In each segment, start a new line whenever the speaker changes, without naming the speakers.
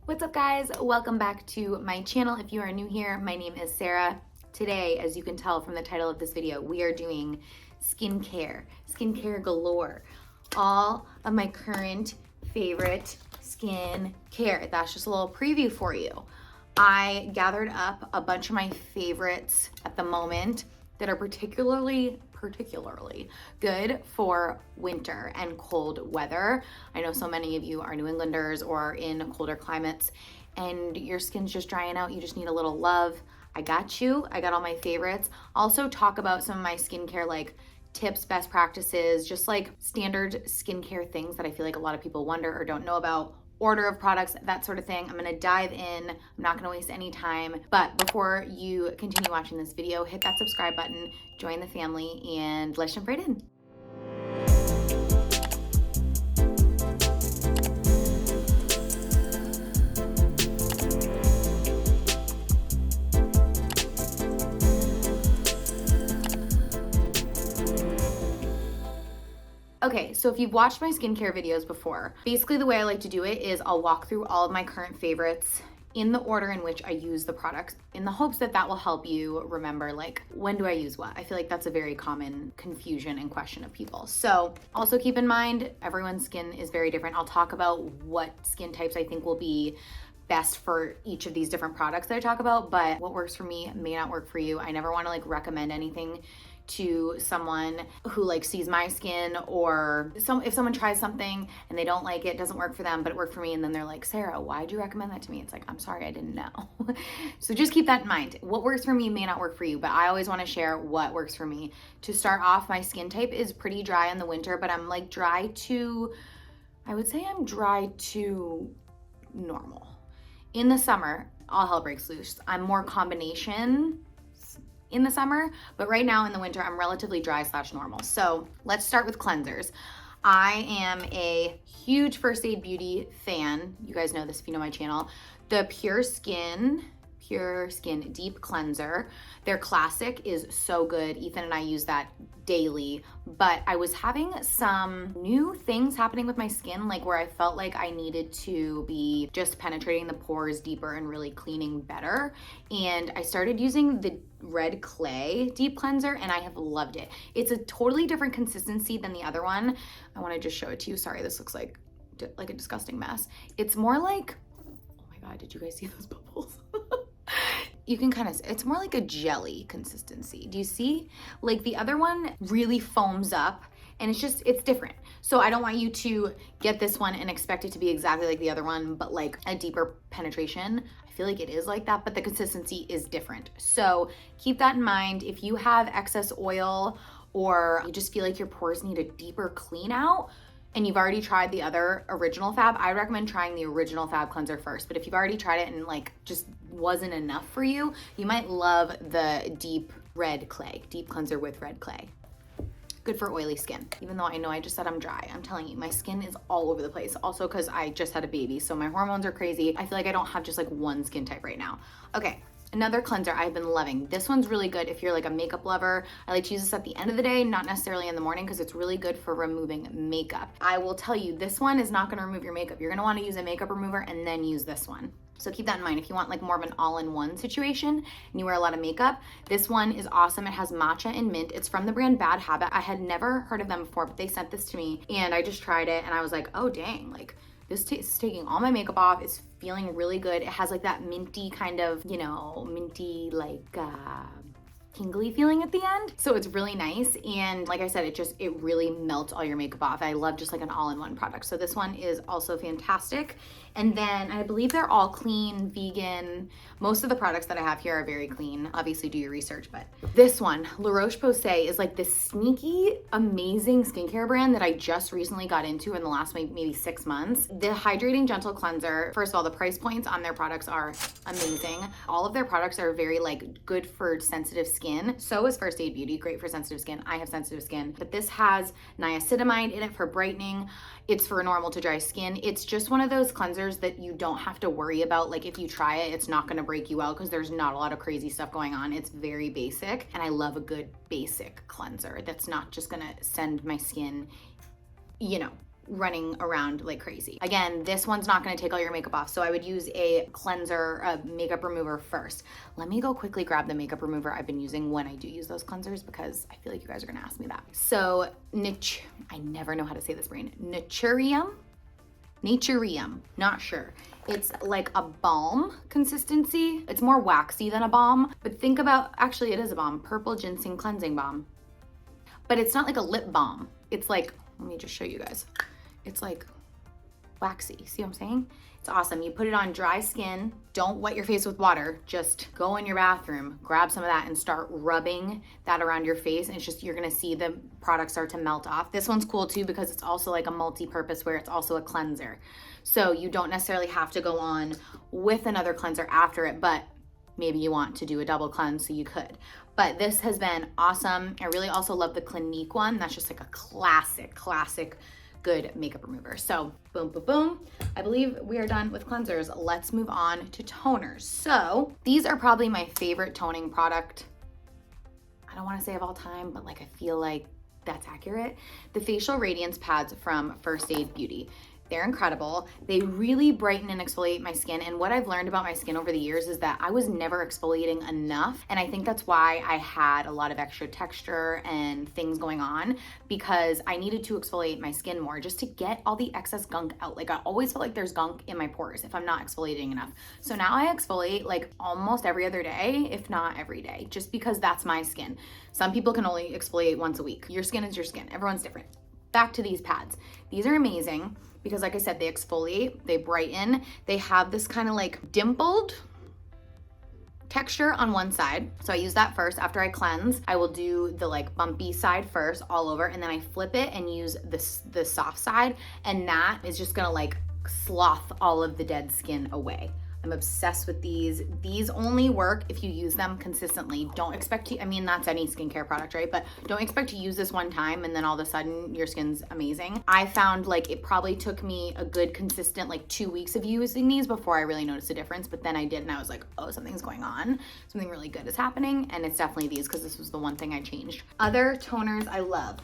What's up, guys? Welcome back to my channel. If you are new here, my name is Sarah. Today, as you can tell from the title of this video, we are doing skincare galore. All of my current favorite skincare. That's just a little preview for you. I gathered up a bunch of my favorites at the moment that are particularly good for winter and cold weather. I know so many of you are New Englanders or in colder climates and your skin's just drying out. You just need a little love. I got you. I got all my favorites. Also talk about some of my skincare like tips, best practices, just like standard skincare things that I feel like a lot of people wonder or don't know about. Order of products, that sort of thing. I'm gonna dive in. I'm not gonna waste any time. But before you continue watching this video, hit that subscribe button, join the family, and let's jump right in. Okay, so if you've watched my skincare videos before, basically the way I like to do it is I'll walk through all of my current favorites in the order in which I use the products in the hopes that that will help you remember like when do I use what. I feel like that's a very common confusion and question of people. So also keep in mind everyone's skin is very different. I'll talk about what skin types I think will be best for each of these different products that I talk about, but what works for me may not work for you. I never want to like recommend anything to someone who like sees my skin, or if someone tries something and they don't like it, doesn't work for them, but it worked for me, and then they're like, Sarah, why'd you recommend that to me? It's like, I'm sorry, I didn't know. So just keep that in mind. What works for me may not work for you, but I always want to share what works for me. To start off, my skin type is pretty dry in the winter, but I'm like I would say I'm dry to normal. In the summer, all hell breaks loose. I'm more combination in the summer, but right now in the winter, I'm relatively dry / normal. So let's start with cleansers. I am a huge First Aid Beauty fan. You guys know this if you know my channel. The Pure Skin Deep Cleanser. Their classic is so good. Ethan and I use that daily, but I was having some new things happening with my skin, like where I felt like I needed to be just penetrating the pores deeper and really cleaning better. And I started using the Red Clay Deep Cleanser and I have loved it. It's a totally different consistency than the other one. I want to just show it to you. Sorry, this looks like a disgusting mess. It's more like, oh my God, did you guys see those bubbles? You can kind of, it's more like a jelly consistency. Do you see? Like the other one really foams up and it's different. So I don't want you to get this one and expect it to be exactly like the other one, but like a deeper penetration. I feel like it is like that, but the consistency is different. So keep that in mind. If you have excess oil or you just feel like your pores need a deeper clean out, and you've already tried the other original fab, I recommend trying the original fab cleanser first. But if you've already tried it and like just wasn't enough for you, you might love the deep cleanser with red clay. Good for oily skin. Even though I know I just said I'm dry, I'm telling you, my skin is all over the place. Also because I just had a baby, so my hormones are crazy. I feel like I don't have just like one skin type right now. Okay. Another cleanser I've been loving. This one's really good if you're like a makeup lover. I like to use this at the end of the day, not necessarily in the morning, because it's really good for removing makeup. I will tell you, this one is not gonna remove your makeup. You're gonna wanna use a makeup remover and then use this one. So keep that in mind. If you want like more of an all-in-one situation and you wear a lot of makeup, this one is awesome. It has matcha and mint. It's from the brand Bad Habit. I had never heard of them before, but they sent this to me and I just tried it and I was like, oh dang, like this is taking all my makeup off. It's feeling really good. It has like that minty kind of, minty like tingly feeling at the end. So it's really nice. And like I said, it really melts all your makeup off. I love just like an all-in-one product. So this one is also fantastic. And then I believe they're all clean, vegan. Most of the products that I have here are very clean. Obviously do your research, but this one, La Roche-Posay, is like this sneaky, amazing skincare brand that I just recently got into in the last maybe 6 months. The Hydrating Gentle Cleanser, first of all, the price points on their products are amazing. All of their products are very like good for sensitive skin. So is First Aid Beauty, great for sensitive skin. I have sensitive skin, but this has niacinamide in it for brightening. It's for normal to dry skin. It's just one of those cleansers that you don't have to worry about. Like if you try it, it's not gonna break you out because there's not a lot of crazy stuff going on. It's very basic. And I love a good basic cleanser that's not just gonna send my skin, running around like crazy. Again, this one's not gonna take all your makeup off, so I would use a cleanser, a makeup remover first. Let me go quickly grab the makeup remover I've been using when I do use those cleansers, because I feel like you guys are gonna ask me that. So, I never know how to say this brand. Naturium, not sure. It's like a balm consistency. It's more waxy than a balm, but think about, actually it is a balm, Purple Ginseng Cleansing Balm. But it's not like a lip balm. It's like, let me just show you guys. It's like waxy, see what I'm saying? It's awesome. You put it on dry skin. Don't wet your face with water. Just go in your bathroom, grab some of that and start rubbing that around your face. And it's just, you're gonna see the product start to melt off. This one's cool too because it's also like a multi-purpose where it's also a cleanser. So you don't necessarily have to go on with another cleanser after it, but maybe you want to do a double cleanse, so you could. But this has been awesome. I really also love the Clinique one. That's just like a classic good makeup remover. So boom, boom, boom. I believe we are done with cleansers. Let's move on to toners. So these are probably my favorite toning product. I don't want to say of all time, but like I feel like that's accurate. The Facial Radiance Pads from First Aid Beauty. They're incredible. They really brighten and exfoliate my skin. And what I've learned about my skin over the years is that I was never exfoliating enough. And I think that's why I had a lot of extra texture and things going on, because I needed to exfoliate my skin more just to get all the excess gunk out. Like I always feel like there's gunk in my pores if I'm not exfoliating enough. So now I exfoliate like almost every other day, if not every day, just because that's my skin. Some people can only exfoliate once a week. Your skin is your skin. Everyone's different. Back to these pads. These are amazing because like I said, they exfoliate, they brighten, they have this kind of like dimpled texture on one side. So I use that first. After I cleanse, I will do the like bumpy side first all over, and then I flip it and use the soft side, and that is just gonna like sloth all of the dead skin away. I'm obsessed with these. These only work if you use them consistently. Don't expect to, I mean, that's any skincare product, right? But don't expect to use this one time and then all of a sudden your skin's amazing. I found like it probably took me a good consistent like 2 weeks of using these before I really noticed a difference. But then I did, and I was like, oh, something's going on. Something really good is happening. And it's definitely these, because this was the one thing I changed. Other toners I love.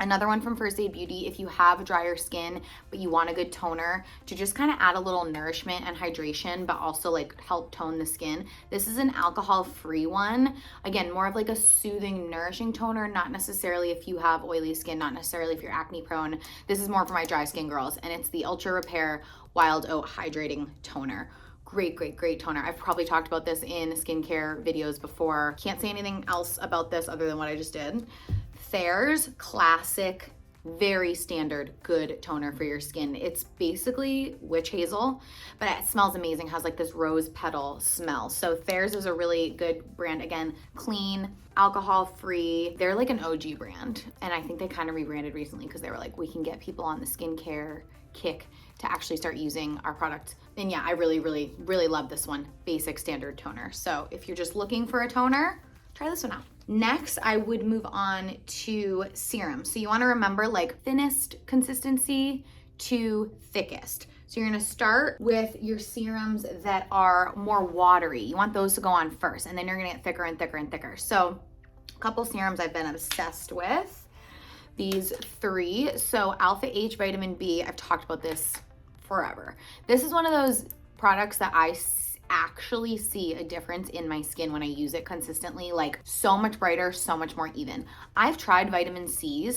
Another one from First Aid Beauty, if you have drier skin, but you want a good toner to just kind of add a little nourishment and hydration, but also like help tone the skin. This is an alcohol-free one. Again, more of like a soothing, nourishing toner, not necessarily if you have oily skin, not necessarily if you're acne prone. This is more for my dry skin girls, and it's the Ultra Repair Wild Oat Hydrating Toner. Great toner. I've probably talked about this in skincare videos before. Can't say anything else about this other than what I just did. Thayer's classic, very standard, good toner for your skin. It's basically witch hazel, but it smells amazing, has like this rose petal smell. So Thayer's is a really good brand. Again, clean, alcohol-free. They're like an OG brand. And I think they kind of rebranded recently because they were like, we can get people on the skincare kick to actually start using our product. And yeah, I really love this one, basic standard toner. So if you're just looking for a toner, try this one out. Next, I would move on to serums. So you wanna remember like thinnest consistency to thickest. So you're gonna start with your serums that are more watery. You want those to go on first, and then you're gonna get thicker and thicker and thicker. So a couple serums I've been obsessed with, these 3. So Alpha H Vitamin B, I've talked about this forever. This is one of those products that I actually see a difference in my skin when I use it consistently, like so much brighter, so much more even. I've tried vitamin C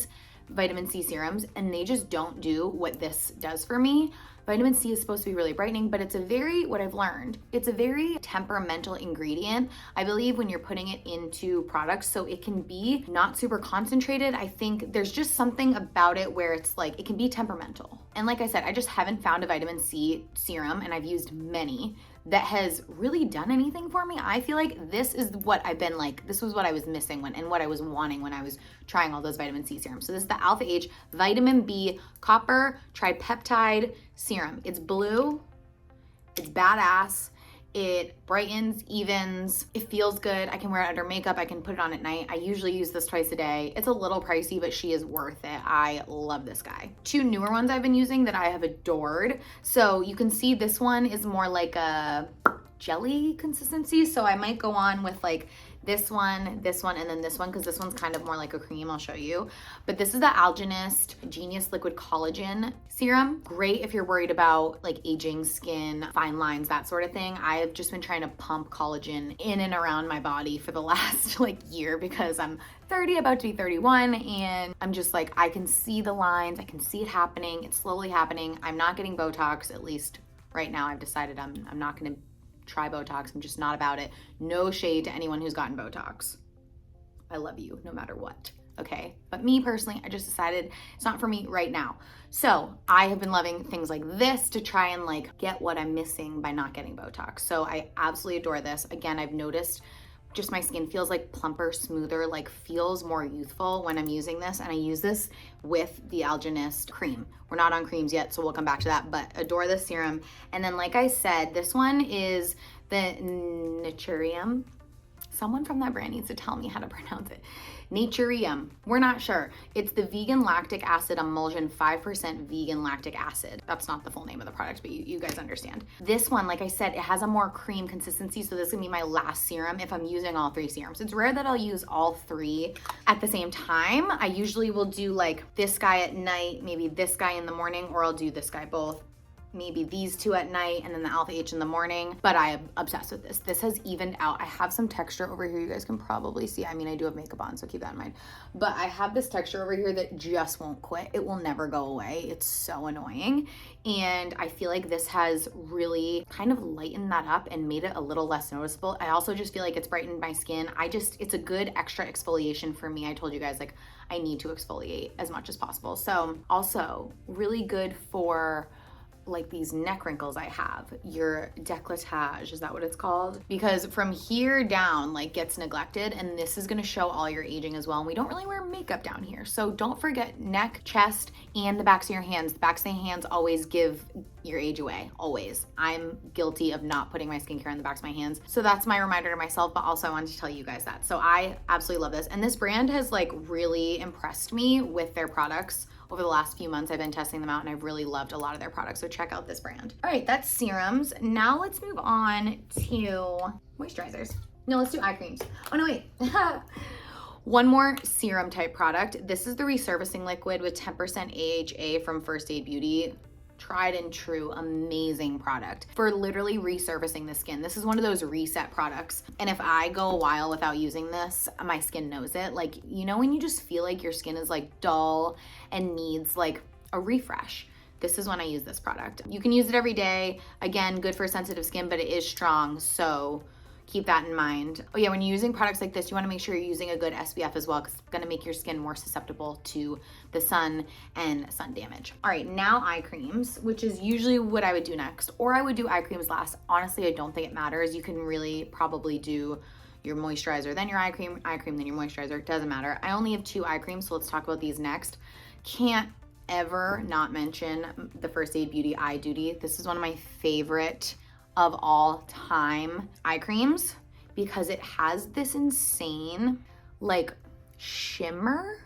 serums, and they just don't do what this does for me. Vitamin C is supposed to be really brightening, but it's a very, what I've learned, it's a very temperamental ingredient, I believe, when you're putting it into products. So it can be not super concentrated. I think there's just something about it where it's like, it can be temperamental. And like I said, I just haven't found a vitamin C serum, and I've used many, that has really done anything for me. I feel like this is what I've been like, this was what I was missing when, and what I was wanting when I was trying all those vitamin C serums. So this is the Alpha H Vitamin B Copper Tripeptide Serum. It's blue, it's badass. It brightens, evens, it feels good. I can wear it under makeup. I can put it on at night. I usually use this twice a day. It's a little pricey, but she is worth it. I love this guy. 2 newer ones I've been using that I have adored. So you can see this one is more like a jelly consistency. So I might go on with like this one, and then this one, because this one's kind of more like a cream. I'll show you. But this is the Algenist Genius Liquid Collagen Serum. Great if you're worried about like aging skin, fine lines, that sort of thing. I've just been trying to pump collagen in and around my body for the last like year because I'm 30, about to be 31, and I'm just like, I can see the lines, I can see it happening, it's slowly happening. I'm not getting Botox, at least right now. I've decided I'm not gonna try Botox. I'm just not about it. No shade to anyone who's gotten Botox. I love you no matter what, okay? But me personally, I just decided it's not for me right now. So I have been loving things like this to try and like get what I'm missing by not getting Botox. So I absolutely adore this. Again, I've noticed just my skin feels like plumper, smoother, like feels more youthful when I'm using this. And I use this with the Algenist cream. We're not on creams yet, so we'll come back to that, but adore this serum. And then like I said, this one is the Naturium. Someone from that brand needs to tell me how to pronounce it. Naturium, we're not sure. It's the vegan lactic acid emulsion, 5% vegan lactic acid. That's not the full name of the product, but you guys understand. This one, like I said, it has a more cream consistency, so this is gonna be my last serum if I'm using all 3 serums. It's rare that I'll use all 3 at the same time. I usually will do like this guy at night, maybe this guy in the morning, or I'll do this guy both. Maybe these 2 at night and then the Alpha H in the morning, but I am obsessed with this. This has evened out. I have some texture over here you guys can probably see. I mean, I do have makeup on, so keep that in mind. But I have this texture over here that just won't quit. It will never go away. It's so annoying. And I feel like this has really kind of lightened that up and made it a little less noticeable. I also just feel like it's brightened my skin. It's a good extra exfoliation for me. I told you guys, like, I need to exfoliate as much as possible. So also really good for like these neck wrinkles I have, your décolletage, is that what it's called? Because from here down like gets neglected, and this is gonna show all your aging as well. And we don't really wear makeup down here. So don't forget neck, chest, and the backs of your hands. The backs of the hands always give your age away, always. I'm guilty of not putting my skincare on the backs of my hands. So that's my reminder to myself, but also I wanted to tell you guys that. So I absolutely love this. And this brand has like really impressed me with their products. Over the last few months, I've been testing them out and I've really loved a lot of their products. So check out this brand. All right, that's serums. Now let's move on to moisturizers. No, let's do eye creams. Oh no, wait. One more serum type product. This is the resurfacing liquid with 10% AHA from First Aid Beauty. Tried and true, amazing product for literally resurfacing the skin. This is one of those reset products. And if I go a while without using this, my skin knows it. Like, you know, when you just feel like your skin is like dull and needs like a refresh. This is when I use this product. You can use it every day. Again, good for sensitive skin, but it is strong. So keep that in mind. Oh yeah, when you're using products like this, you wanna make sure you're using a good SPF as well, because it's gonna make your skin more susceptible to the sun and sun damage. All right, now eye creams, which is usually what I would do next, or I would do eye creams last. Honestly, I don't think it matters. You can really probably do your moisturizer, then your eye cream, then your moisturizer. It doesn't matter. I only have 2 eye creams, so let's talk about these next. Can't ever not mention the First Aid Beauty Eye Duty. This is one of my favorite of all time eye creams because it has this insane like shimmer.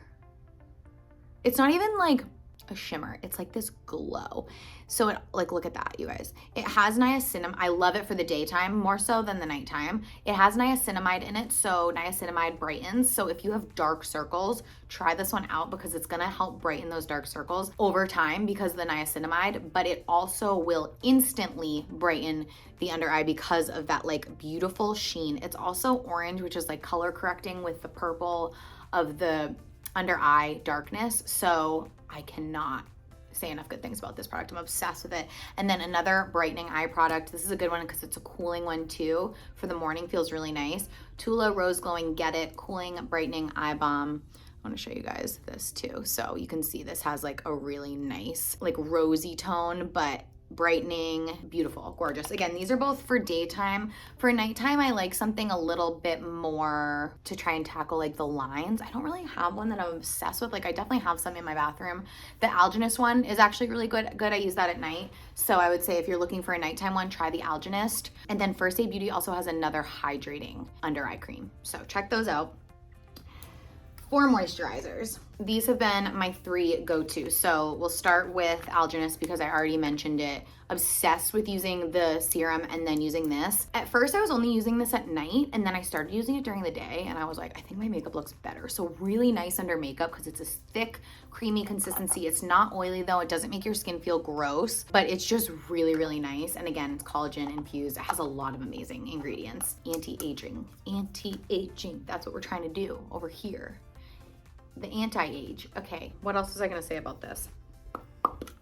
It's not even like a shimmer, it's like this glow. So it, like, look at that, you guys. It has niacinamide. I love it for the daytime more so than the nighttime. It has niacinamide in it, so niacinamide brightens. So if you have dark circles, try this one out because it's gonna help brighten those dark circles over time because of the niacinamide, but it also will instantly brighten the under eye because of that like beautiful sheen. It's also orange, which is like color correcting with the purple of the under eye darkness. So I cannot say enough good things about this product. I'm obsessed with it. And then another brightening eye product. This is a good one because it's a cooling one too. For the morning, feels really nice. Tula Rose Glowing Get It Cooling Brightening Eye Balm. I want to show you guys this too. So you can see this has like a really nice like rosy tone, but brightening, beautiful, gorgeous. Again, these are both for daytime. For nighttime, I like something a little bit more to try and tackle like the lines. I don't really have one that I'm obsessed with. Like I definitely have some in my bathroom. The Algenist one is actually really good. I use that at night. So I would say if you're looking for a nighttime one, try the Algenist. And then First Aid Beauty also has another hydrating under eye cream. So check those out. For moisturizers, these have been my 3 go-to. So we'll start with Alginus because I already mentioned it. Obsessed with using the serum and then using this. At first I was only using this at night, and then I started using it during the day, and I was like, I think my makeup looks better. So really nice under makeup because it's this thick, creamy consistency. It's not oily though. It doesn't make your skin feel gross, but it's just really, really nice. And again, it's collagen infused. It has a lot of amazing ingredients. Anti-aging, that's what we're trying to do over here. The anti-age. Okay, what else was I gonna say about this?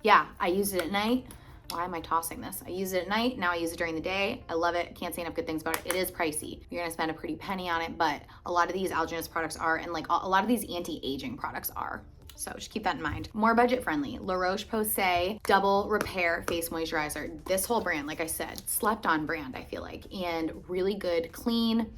Yeah, I used it at night. Why am I tossing this? I use it at night, now I use it during the day. I love it, can't say enough good things about it. It is pricey. You're gonna spend a pretty penny on it, but a lot of these Alginus products are, and like a lot of these anti-aging products are. So just keep that in mind. More budget friendly. La Roche-Posay Double Repair Face Moisturizer. This whole brand, like I said, slept on brand, I feel like, and really good, clean,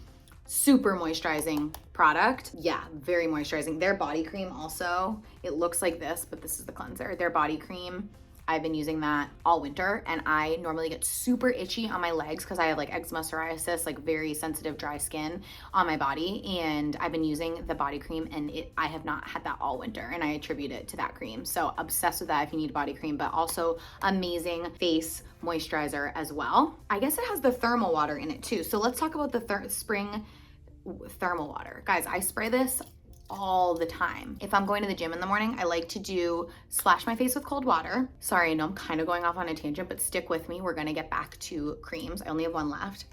super moisturizing product. Yeah, very moisturizing. Their body cream also, it looks like this, but this is the cleanser. Their body cream, I've been using that all winter, and I normally get super itchy on my legs because I have like eczema, psoriasis, like very sensitive dry skin on my body, and I've been using the body cream, and I have not had that all winter, and I attribute it to that cream. So obsessed with that if you need body cream, but also amazing face moisturizer as well. I guess it has the thermal water in it too. So let's talk about the spring thermal water. Guys, I spray this all the time. If I'm going to the gym in the morning, I like to splash my face with cold water. Sorry, I know I'm kind of going off on a tangent, but stick with me. We're gonna get back to creams. I only have one left.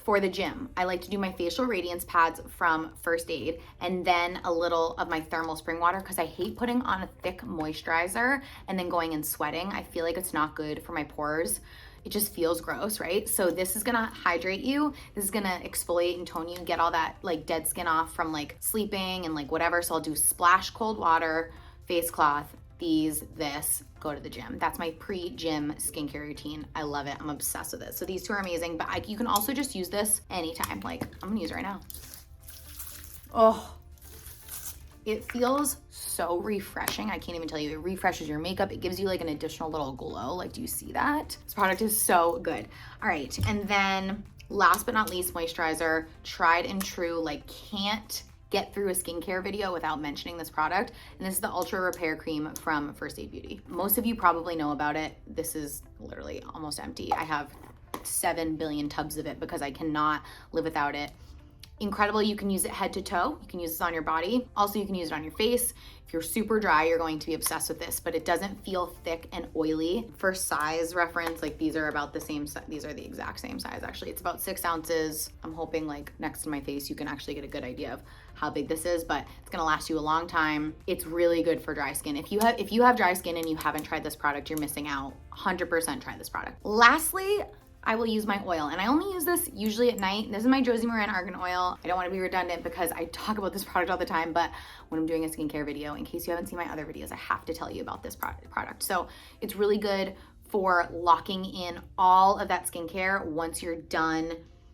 For the gym, I like to do my facial radiance pads from First Aid and then a little of my thermal spring water because I hate putting on a thick moisturizer and then going and sweating. I feel like it's not good for my pores. It just feels gross, right? So this is gonna hydrate you. This is gonna exfoliate and tone you and get all that like dead skin off from like sleeping and like whatever. So I'll do splash cold water, face cloth, this, go to the gym. That's my pre-gym skincare routine. I love it. I'm obsessed with it. So these 2 are amazing, but you can also just use this anytime. Like I'm gonna use it right now. Oh, it feels so refreshing. I can't even tell you. It refreshes your makeup. It gives you like an additional little glow. Like, do you see that? This product is so good. All right, and then last but not least, moisturizer. Tried and true, like can't get through a skincare video without mentioning this product. And this is the Ultra Repair Cream from First Aid Beauty. Most of you probably know about it. This is literally almost empty. I have 7 billion tubs of it because I cannot live without it. Incredible. You can use it head to toe. You can use this on your body. Also, you can use it on your face. If you're super dry, you're going to be obsessed with this, but it doesn't feel thick and oily. For size reference, like these are about the same size. These are the exact same size, actually. It's about 6 ounces. I'm hoping like next to my face, you can actually get a good idea of how big this is, but it's gonna last you a long time. It's really good for dry skin. If you have dry skin and you haven't tried this product, you're missing out. 100% try this product. Lastly, I will use my oil, and I only use this usually at night. This is my Josie Maran Argan Oil. I don't want to be redundant because I talk about this product all the time, but when I'm doing a skincare video, in case you haven't seen my other videos, I have to tell you about this product. So it's really good for locking in all of that skincare once you're done,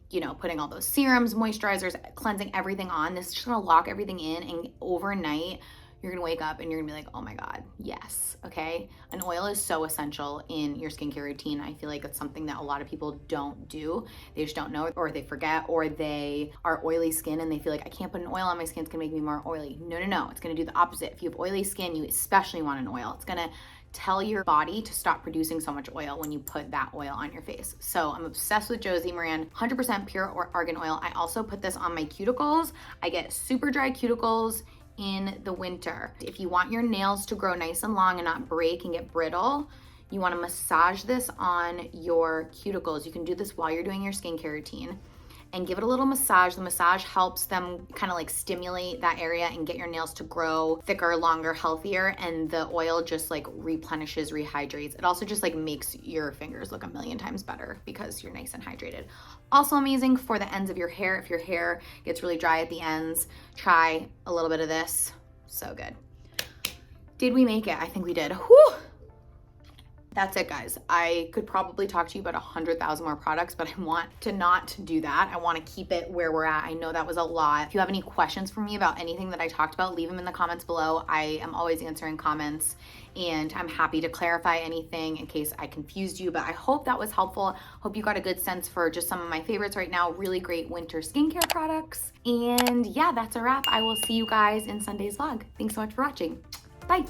you know, putting all those serums, moisturizers, cleansing everything on. This is just gonna lock everything in, and overnight, you're gonna wake up and you're gonna be like, oh my God, yes, okay? An oil is so essential in your skincare routine. I feel like it's something that a lot of people don't do. They just don't know, or they forget, or they are oily skin and they feel like, I can't put an oil on my skin, it's gonna make me more oily. No, it's gonna do the opposite. If you have oily skin, you especially want an oil. It's gonna tell your body to stop producing so much oil when you put that oil on your face. So I'm obsessed with Josie Maran 100% pure argan oil. I also put this on my cuticles. I get super dry cuticles in the winter. If you want your nails to grow nice and long and not break and get brittle, you want to massage this on your cuticles. You can do this while you're doing your skincare routine and give it a little massage. The massage helps them kind of like stimulate that area and get your nails to grow thicker, longer, healthier. And the oil just like replenishes, rehydrates. It also just like makes your fingers look a million times better because you're nice and hydrated. Also amazing for the ends of your hair. If your hair gets really dry at the ends, try a little bit of this. So good. Did we make it? I think we did. Whew. That's it, guys. I could probably talk to you about 100,000 more products, but I want to not do that. I want to keep it where we're at. I know that was a lot. If you have any questions for me about anything that I talked about, leave them in the comments below. I am always answering comments, and I'm happy to clarify anything in case I confused you, but I hope that was helpful. Hope you got a good sense for just some of my favorites right now. Really great winter skincare products. And yeah, that's a wrap. I will see you guys in Sunday's vlog. Thanks so much for watching. Bye.